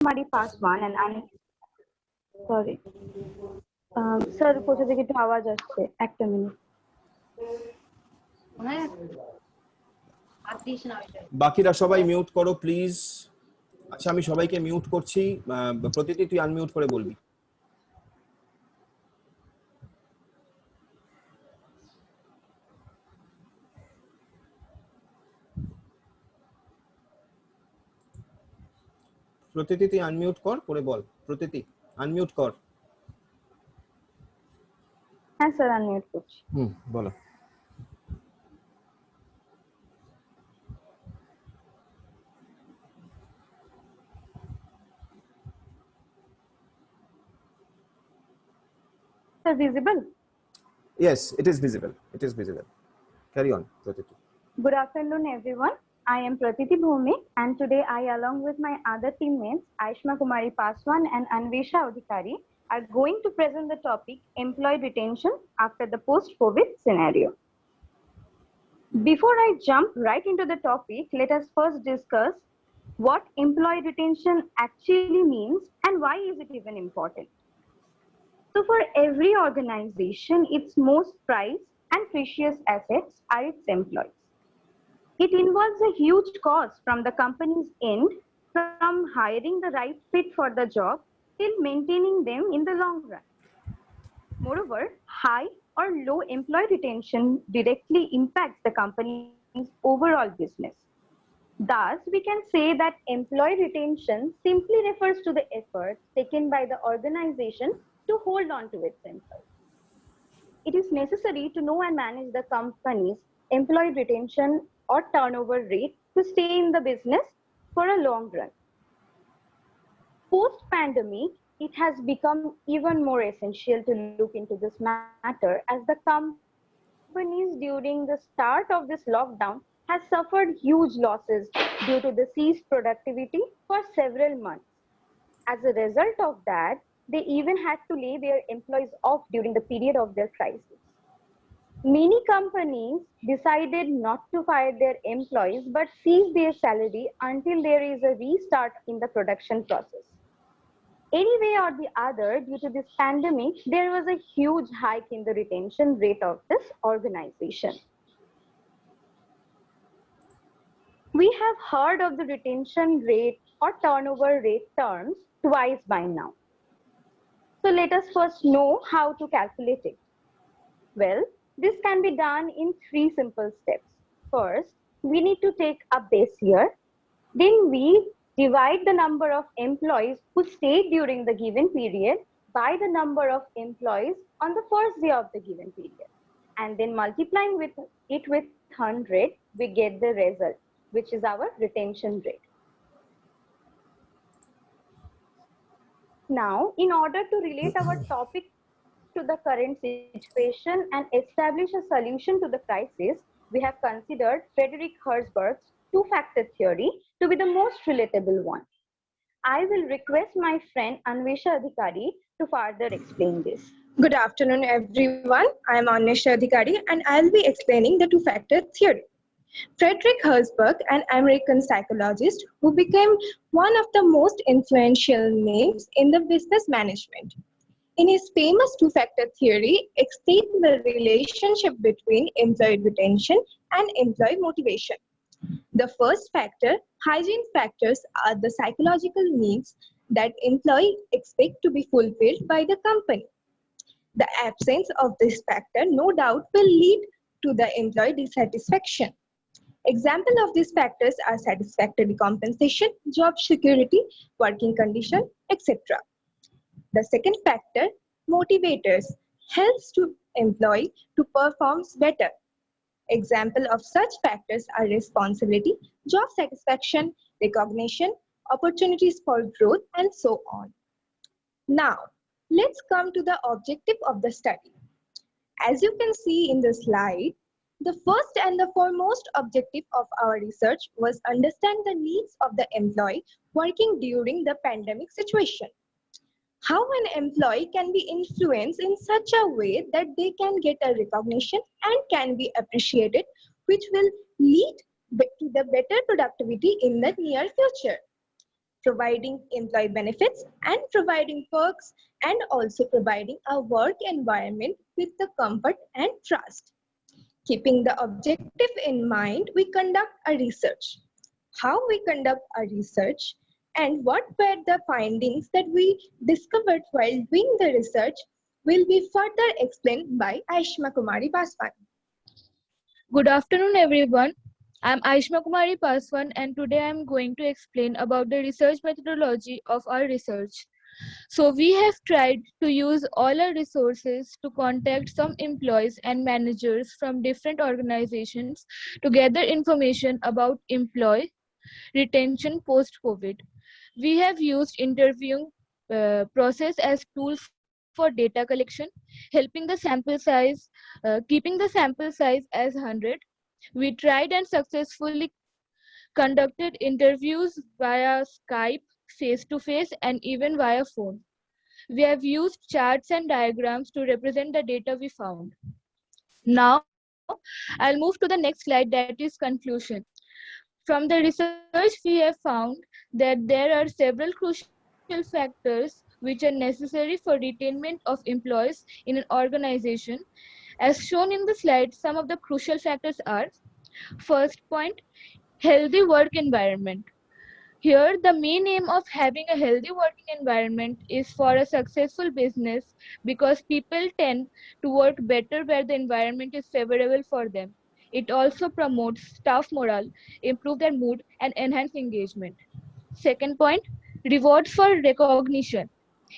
Kumari pass one and sorry, sir, কোথা থেকে একটু আওয়াজ আসছে, একটা মিনিট। বাকিরা সবাই মিউট করো প্লিজ। আচ্ছা, আমি সবাইকে মিউট করছি। প্রতিটি তুই আনমিউট করে বলবি। প্রতিটি তুই আনমিউট কর, করে বল। প্রতিটি আনমিউট কর। হ্যাঁ স্যার, আনমিউট করছি। বলো। Sir, visible? Yes, it is visible. It is visible. Carry on, Pratiti. Good afternoon, everyone. I am Pratiti Bhumik, and today I, along with my other teammates, Aishma Kumari Paswan and Anvesha Adhikari, are going to present the topic employee retention after the post-COVID scenario. Before I jump right into the topic, let us first discuss what employee retention actually means and why is it even important. So for every organization, its most prized and precious assets are its employees. It involves a huge cost from the company's end, from hiring the right fit for the job till maintaining them in the long run. Moreover, high or low employee retention directly impacts the company's overall business. Thus, we can say that employee retention simply refers to the efforts taken by the organization to hold on to its employees. It is necessary to know and manage the company's employee retention or turnover rate to stay in the business for a long run. Post-pandemic, it has become even more essential to look into this matter as the companies during the start of this lockdown has suffered huge losses due to the ceased productivity for several months. As a result of that, they even had to lay their employees off during the period of their crisis. Many companies decided not to fire their employees but cease their salary until there is a restart in the production process. Any way or the other, due to this pandemic, there was a huge hike in the retention rate of this organization. We have heard of the retention rate or turnover rate terms twice by now. So let us first know how to calculate it. Well, this can be done in 3 simple steps. First, we need to take a base year. Then we divide the number of employees who stayed during the given period by the number of employees on the first day of the given period. And then multiplying it with 100, we get the result, which is our retention rate. Now, in order to relate our topic to the current situation and establish a solution to the crisis, we have considered Frederick Herzberg's two-factor theory to be the most relatable one. I will request my friend Anvesha Adhikari to further explain this. Good afternoon, everyone. I am Anvesha Adhikari, and I'll be explaining the two-factor theory. Frederick Herzberg, an American psychologist who became one of the most influential names in the business management, in his famous two-factor theory, explained the relationship between employee retention and employee motivation. The first factor, hygiene factors, are the psychological needs that employees expect to be fulfilled by the company. The absence of this factor, no doubt, will lead to the employee dissatisfaction. Examples of these factors are satisfactory compensation, job security, working condition, etc. The second factor, motivators, helps to employee to perform better. Example of such factors are responsibility, job satisfaction, recognition, opportunities for growth, and so on. Now, let's come to the objective of the study. As you can see in the slide, the first and the foremost objective of our research was understand the needs of the employee working during the pandemic situation. How an employee can be influenced in such a way that they can get a recognition and can be appreciated, which will lead to the better productivity in the near future. providing employee benefits and providing perks, and also providing a work environment with the comfort and trust. Keeping the objective in mind, we conduct a research. How we conduct a research and what were the findings that we discovered while doing the research will be further explained by Aishma Kumari Paswan. Good afternoon, everyone. I'm Aishma Kumari Paswan, and today I'm going to explain about the research methodology of our research. So we have tried to use all our resources to contact some employees and managers from different organizations to gather information about employee retention post-COVID. We have used interviewing process as tool for data collection, helping the sample size, keeping the sample size as 100. We tried and successfully conducted interviews via Skype, face-to-face, and even via phone. We have used charts and diagrams to represent the data we found. Now, I'll move to the next slide, that is conclusion. From the research, we have found that there are several crucial factors which are necessary for retainment of employees in an organization. As shown in the slide, some of the crucial factors are: first point, healthy work environment. Here, the main aim of having a healthy working environment is for a successful business because people tend to work better where the environment is favorable for them. It also promotes staff morale, improve their mood, and enhance engagement. Second point, rewards for recognition.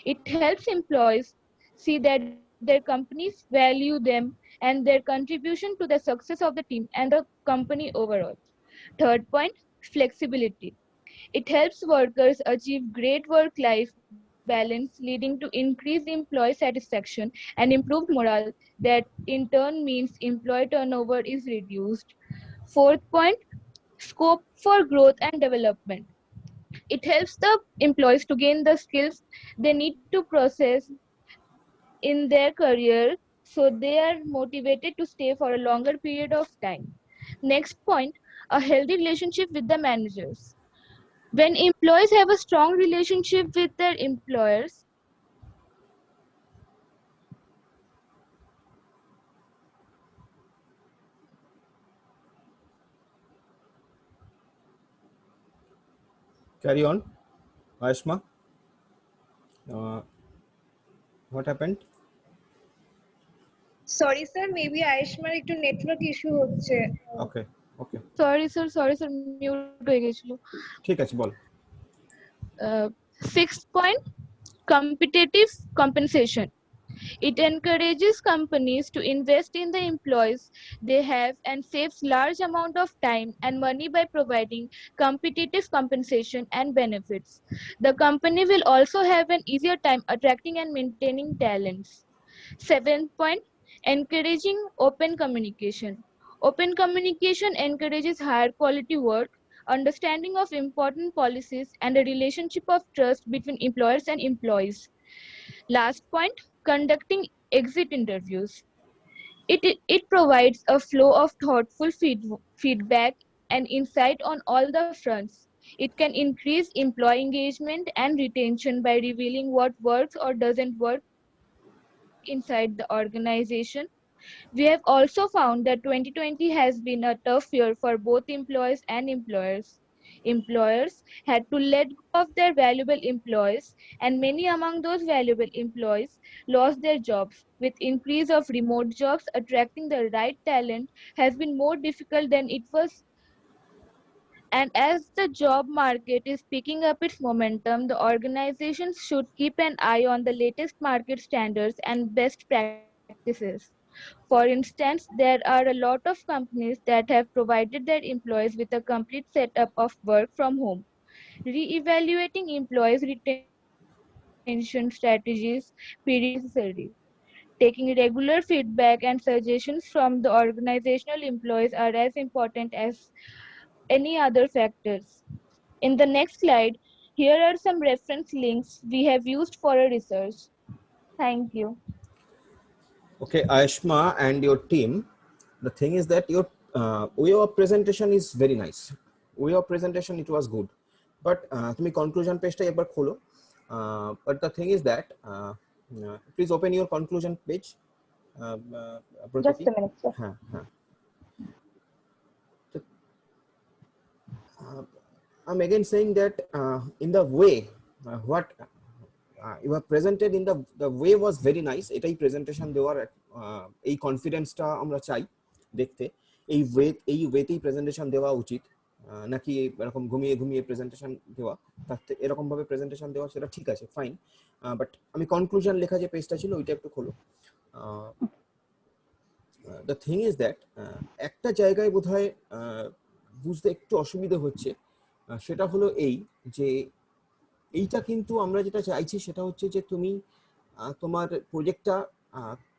It helps employees see that their companies value them and their contribution to the success of the team and the company overall. Third point, flexibility. It helps workers achieve great work-life balance, leading to increased employee satisfaction and improved morale that in turn means employee turnover is reduced. Fourth point, scope for growth and development. It helps the employees to gain the skills they need to process in their career, so they are motivated to stay for a longer period of time. Next point, a healthy relationship with the managers. When employees have a strong relationship with their employers, Carry on, Aishma. Uh, what happened? Sorry sir, maybe আয়ুষ্মার একটু network issue হচ্ছে। Okay, okay. sorry sir, mute হয়ে গেছিল। ঠিক আছে, বল। Sixth point, competitive compensation. It encourages companies to invest in the employees they have and saves large amount of time and money by providing competitive compensation and benefits. The company will also have an easier time attracting and maintaining talents. Seventh point, encouraging open communication. Open communication encourages higher quality work, understanding of important policies, and a relationship of trust between employers and employees. Last point, conducting exit interviews. It provides a flow of thoughtful feedback and insight on all the fronts. It can increase employee engagement and retention by revealing what works or doesn't work inside the organization. We have also found that 2020 has been a tough year for both employees and employers. Employers had to let go of their valuable employees, and many among those valuable employees lost their jobs. With increase of remote jobs, attracting the right talent has been more difficult than it was. And as the job market is picking up its momentum, the organizations should keep an eye on the latest market standards and best practices. For instance, there are a lot of companies that have provided their employees with a complete setup of work from home. Re-evaluating employees' retention strategies periodically is necessary. Taking regular feedback and suggestions from the organizational employees are as important as any other factors. In the next slide, here are some reference links we have used for our research. Thank you. Okay, Aishma and your team, the thing is that your way of presentation is very nice. Way of presentation, it was good. But তুমি conclusion পেজটা একবার খোলো। But the thing is that please open your conclusion page. Just a minute, sir. হ্যাঁ হ্যাঁ। I'm again saying that in the way what you have presented in the way was very nice. এটাই presentation দেওয়ার এই কনফিডেন্সটা আমরা চাই দেখতে। এই ওয়েতেই প্রেজেন্টেশন দেওয়া উচিত, নাকি এরকম ঘুমিয়ে ঘুমিয়ে প্রেজেন্টেশন দেওয়া। তাতে এরকম ভাবে প্রেজেন্টেশন দেওয়া সেটা ঠিক আছে, ফাইন। বাট আমি কনক্লুশন লেখা যে পেজটা ছিল ওইটা একটু খোলো। দ্য থিং ইজ দ্যাট একটা জায়গায় বোধহয় বুঝতে একটু অসুবিধা হচ্ছে, সেটা হলো এই যে এইটা কিন্তু আমরা যেটা চাইছি সেটা হচ্ছে যে তুমি তোমার প্রজেক্টটা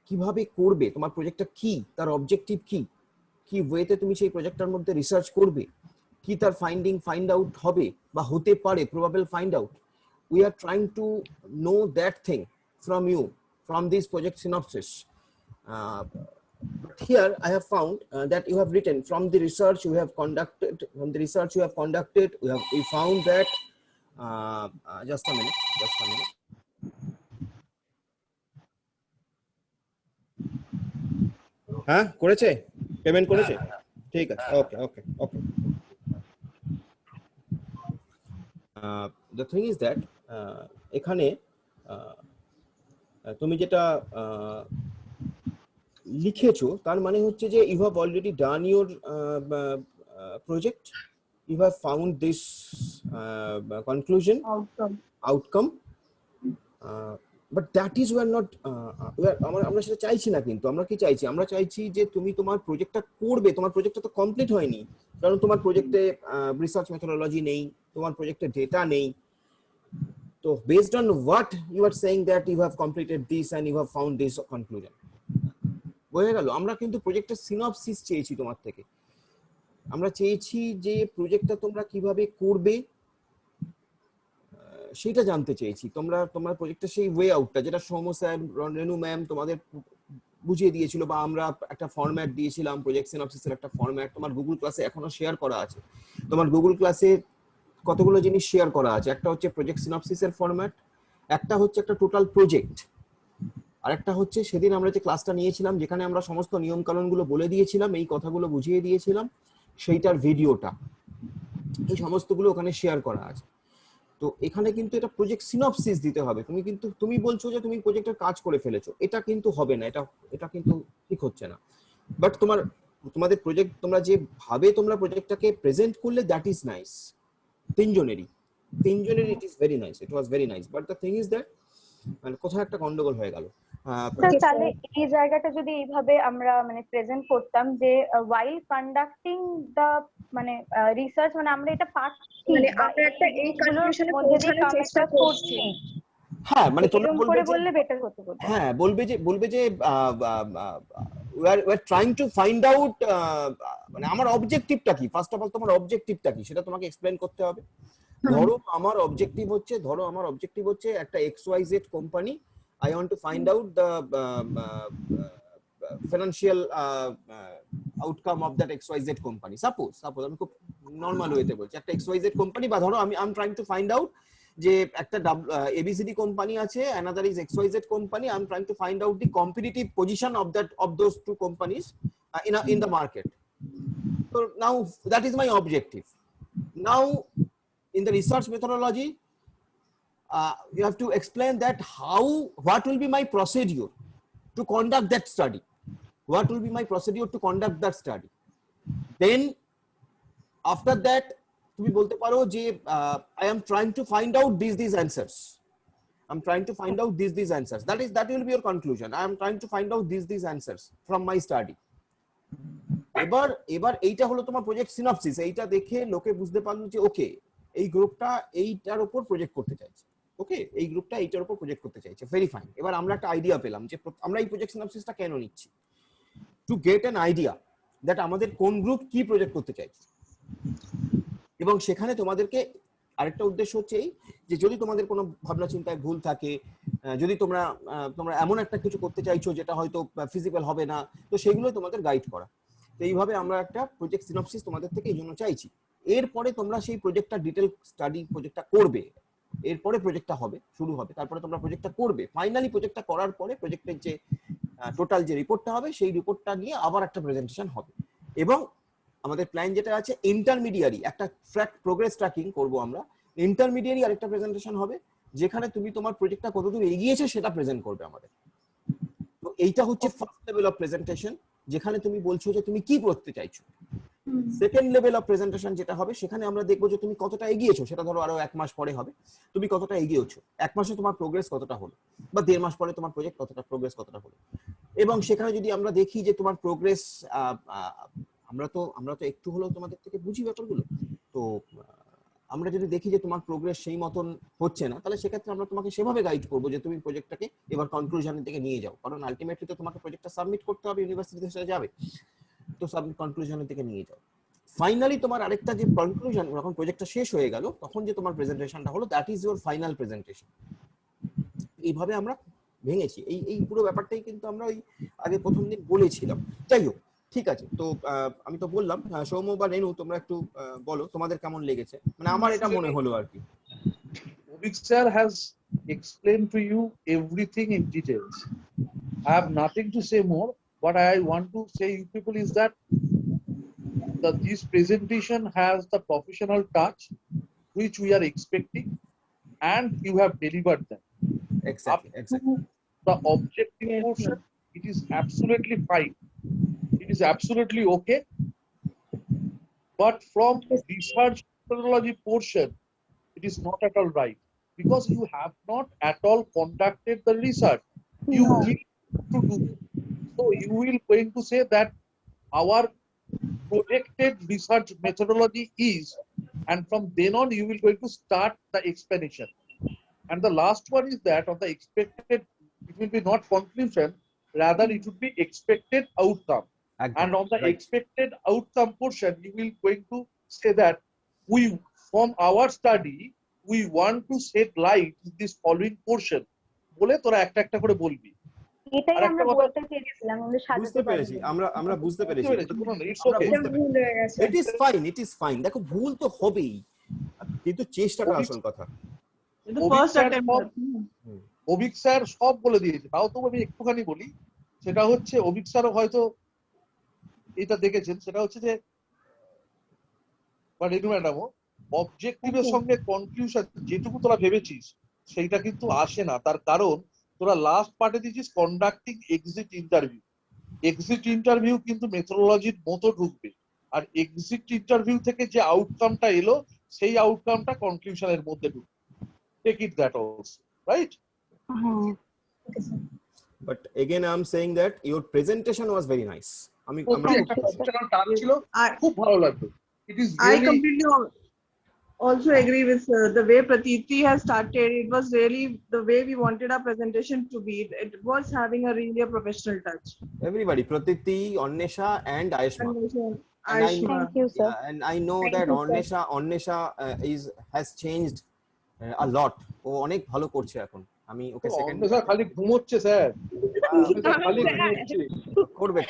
কিভাবে করবে, তোমার প্রজেক্টটা কি, তার অবজেক্টিভ কি, কি ওয়েতে তুমি সেই প্রজেক্টটার মধ্যে রিসার্চ করবে, কি তার ফাইন্ড আউট হবে বা হতে পারে, probably find out. We are trying to know that thing from you, from this project synopsis. But here I have found that you have written from the research you have conducted, we found that just a minute. হ্যাঁ করেছে, payment করেছে, ঠিক আছে, ওকে ওকে ওকে। The thing is that এখানে তুমি যেটা লিখেছো তার মানে হচ্ছে যে you have already done your project, you have found this conclusion outcome, but that is we are not আমরা সেটা চাইছি না। কিন্তু আমরা কি চাইছি, আমরা চাইছি যে তুমি তোমার প্রজেক্টটা করবে, তোমার প্রজেক্টটা তো কমপ্লিট হয়নি, কারণ তোমার প্রজেক্টে রিসার্চ মেথোডোলজি নেই, তোমার প্রজেক্টে ডেটা নেই। তো based on what you are saying that you have completed this and you have found this conclusion, বোঝা গেল? আমরা কিন্তু প্রজেক্টের সিনপসিস চেয়েছি তোমার থেকে, আমরা চেয়েছি যে প্রজেক্টটা তোমরা কিভাবে করবে সেটা জানতে চেয়েছি। তোমার প্রজেক্টের সেই ওয়ে আউটটা যেটা সৌম্য স্যার, রেনু ম্যাম তোমাদের বুঝিয়ে দিয়েছিল, বা আমরা একটা ফরম্যাট দিয়েছিলাম, প্রজেক্ট সিনপসিসের একটা ফরম্যাট তোমার গুগল ক্লাসে এখনো শেয়ার করা আছে। তোমার গুগল ক্লাসে কতগুলো জিনিস শেয়ার করা আছে, একটা হচ্ছে প্রজেক্ট সিনপসিসের ফরম্যাট, একটা হচ্ছে একটা টোটাল প্রজেক্ট, আর একটা হচ্ছে সেদিন আমরা যে ক্লাসটা নিয়েছিলাম যেখানে আমরা সমস্ত নিয়ম কানুনগুলো বলে দিয়েছিলাম, এই কথাগুলো বুঝিয়ে দিয়েছিলাম, সেইটার ভিডিওটা, এই সমস্তগুলো ওখানে শেয়ার করা আছে। তো এখানে কিন্তু এটা প্রজেক্ট সিনপসিস দিতে হবে। তুমি বলছো যে তুমি প্রজেক্টের কাজ করে ফেলেছো, এটা কিন্তু হবে না, এটা কিন্তু ঠিক হচ্ছে না। বাট তোমাদের প্রজেক্ট তোমরা যে ভাবে তোমরা প্রজেক্টটাকে প্রেজেন্ট করলে, দ্যাট ইজ নাইস। তিনজনেরই it is very nice, it was very nice. But the thing is that মানে কোথাও একটা গন্ডগোল হয়ে গেল। তাহলে এই জায়গাটা যদি এইভাবে আমরা মানে প্রেজেন্ট করতাম যে while conducting the মানে রিসার্চ, মানে আমরা এটা পাচ্ছি, মানে আমরা একটা এই কনক্লুশনে পৌঁছানোর চেষ্টা করছি। হ্যাঁ মানে তোমরা বললে বেটার হতো। হ্যাঁ বলবে যে we are trying to find out মানে আমার অবজেক্টিভটা কি, ফার্স্ট অফ অল তোমার অবজেক্টিভটা কি সেটা তোমাকে এক্সপ্লেইন করতে হবে। ধরো আমার অবজেক্টিভ হচ্ছে একটা XYZ company, I want to find out the financial outcome of that XYZ company. Suppose আমি খুব নরমাল ওয়েতে বলছি, একটা XYZ কোম্পানি, বা ধরো I'm trying to find out যে একটা ABCD কোম্পানি আছে, another is XYZ company, I'm trying to find out the competitive position of those two companies in the market. So now that is my objective. Now in the research methodology you have to explain that what will be my procedure to conduct that study, then after that তুমি বলতে পারো যে I am trying to find out these answers, that will be your conclusion. I am trying to find out these answers from my study. এবার এইটা হলো তোমার project synopsis. এইটা দেখে লোকে বুঝতে পারলো যে ওকে এই গ্রুপটা এইটার উপর প্রজেক্ট করতে চাইছে, ভেরি ফাইন। এবার আমরা একটা আইডিয়া পেলাম যে আমরা এই প্রজেক্ট সিনপসিসটা কেন নিচ্ছি, to get an idea that আমাদের কোন গ্রুপ কি প্রজেক্ট করতে চাইছে। এবং সেখানে তোমাদেরকে আরেকটা উদ্দেশ্য হচ্ছে এই যে যদি তোমাদের কোনো ভাবনা চিন্তায় ভুল থাকে, যদি তোমরা এমন একটা কিছু করতে চাইছো যেটা হয়তো ফিজিবল হবে না, তো সেগুলো তোমাদের গাইড করা। তো এইভাবে আমরা একটা প্রজেক্ট সিনপসিস তোমাদের থেকে এই জন্য চাইছি। এরপরে তোমরা সেই প্রজেক্টটা ডিটেল স্টাডি প্রজেক্টটা করবে, এরপরে প্রজেক্টটা হবে, শুরু হবে, তারপরে তোমরা প্রজেক্টটা করবে। ফাইনালি প্রজেক্টটা করার পরে প্রজেক্টের যে টোটাল যে রিপোর্টটা হবে সেই রিপোর্টটা নিয়ে আবার একটা প্রেজেন্টেশন হবে। এবং আমাদের প্ল্যান যেটা আছে, ইন্টারমিডিয়ারি একটা প্রোগ্রেস ট্র্যাকিং করব আমরা। ইন্টারমিডিয়ারি আরেকটা প্রেজেন্টেশন হবে যেখানে তুমি তোমার প্রজেক্টটা কতদূর এগিয়েছে সেটা প্রেজেন্ট করবে আমাদের। তো এইটা হচ্ছে ফার্স্ট লেভেল অফ প্রেজেন্টেশন, যেখানে তুমি বলছো যে তুমি কি করতে চাইছো। সেকেন্ড লেভেল অফ প্রেজেন্টেশন যেটা হবে, সেখানে আমরা দেখবো যে তুমি কতটা এগিয়েছো, সেটা ধরো আরো 1 মাস পরে হবে। তুমি কতটা এগিয়েছো, 1 মাসে তোমার প্রোগ্রেস কতটা হলো, বা 1.5 মাস পরে তোমার প্রজেক্ট কতটা প্রোগ্রেস কতটা হলো। এবং সেখানে যদি আমরা দেখি যে তোমার প্রোগ্রেস, আমরা তো একটু হলেও তোমাদের থেকে বুঝি ব্যাপারগুলো, তো আমরা যদি দেখি যে তোমার প্রোগ্রেস সেই মতন হচ্ছে না, তাহলে সেক্ষেত্রে আমরা তোমাকে সেভাবে গাইড করবো যে তুমি প্রজেক্টটাকে এবার কনক্লুশনের দিকে নিয়ে যাও। কারণ আলটিমেটলি তো তোমাকে প্রজেক্টটা সাবমিট করতে হবে, ইউনিভার্সিটিতে সেটা যাবে, তো সাবমিট কনক্লুশনের দিকে নিয়ে যাও। ফাইনালি তোমার আরেকটা যে কনক্লুশন, যখন প্রজেক্টটা শেষ হয়ে গেল তখন যে তোমার প্রেজেন্টেশনটা হলো, that is your final presentation. এইভাবে আমরা ভেঙেছি এই পুরো ব্যাপারটাই কিন্তু আমরা ওই আগে প্রথম দিন বলেছিলাম। যাই হোক, ঠিক আছে। তো আমি তো বললাম, সৌম্য বা রেনু তোমরা একটু বলো তোমাদের কেমন লেগেছে, মানে আমার এটা মনে হলো আর কি। Obik sir has explained to you everything in details. I have nothing to say more. What I want to say you people is that this presentation has the professional touch which we are expecting, and you have delivered them. Exactly. The objective portion, it is absolutely fine. It is absolutely okay. But from research methodology portion, it is not at all right, because you have not at all conducted the research. You will to do. So you will going to say that our projected research methodology is, and from then on you will going to start the explanation. And the last one is that on the expected, it will be not conclusion, rather it would be expected outcome. And on the expected outcome portion, you will going to say that we, from our study, we want to shed light in this following portion. বলে তোরা একটা একটা করে বলবি। এটাই আমরা বলতে চেয়েছিলাম, আমরা বুঝতে পেরেছি, আমরা বুঝতে পেরেছি। It is fine. দেখো ভুল তো হবেই, কিন্তু চেষ্টাটা আসল কথা। অভিক স্যার সব বলে দিয়েছে, তাও তো আমি একটুখানি বলি। সেটা হচ্ছে অভিক স্যারও হয়তো এটা দেখেছেন, সেটা হচ্ছে যে বা রেনু ম্যাডামও অবজেক্টিভের সঙ্গে কনক্লুশন যেটুকু তোরা ভেবেছিস সেইটা কিন্তু আসে না। তার কারণ তোরা লাস্ট পার্টে দিয়েছিস conducting exit interview. Exit interview কিন্তু মেথোডোলজির মতো ঢুকবে, আর এক্সিট ইন্টারভিউ থেকে যে আউটকামটা এলো সেই আউটকামটা কনক্লুশনের মধ্যে ঢুকবে। Take it that also, right? But again I am saying that your presentation was very nice. খুব ভালো লাগলো। It is really, I completely also agree with the way Pratiti has started. It was really the way we wanted our presentation to be. It was having a really a professional touch. Everybody, Pratiti, Annesha and Ayushma. Thank you, sir. And I know that Annesha has changed a lot. ও অনেক ভালো করছে এখন। আমি okay second খালি ঘুমোচ্ছে sir, খালি ঘুমোচ্ছে। করবে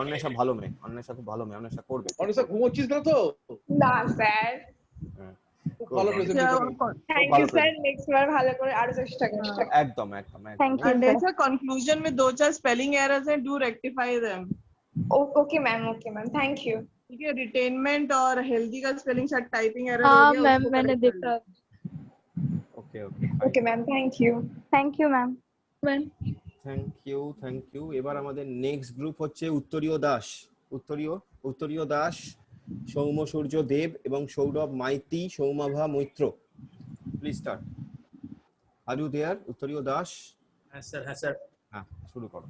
অন্বেষা ভালো মেয়ে, অন্বেষা খুব ভালো মেয়ে, অন্বেষা করবে। অন্বেষা ঘুমোচ্ছিস না তো? না স্যার, খুব ভালো presentation. Thank you sir, next বার ভালো করে আরো চেষ্টা করব। একদম। Thank you. And there's a conclusion with those are spelling errors and do rectify them. Okay ma'am, thank you. ठीक है, रिटेनमेंट और हेल्दी का स्पेलिंग शायद टाइपिंग एरर हो हाँ गया, मैम, उसको मैंने correct कर देखा। Okay ma'am, thank you. Thank you, ma'am. Ma'am thank you. এবার আমাদের নেক্সট গ্রুপ হচ্ছে উত্তরীয় দাস, সৌম্য সূর্য দেব এবং Sourav Maiti, Soumava Maitra. Please start. Are you there? Uttariya Das? হ্যাঁ স্যার। হ্যাঁ, শুরু করো।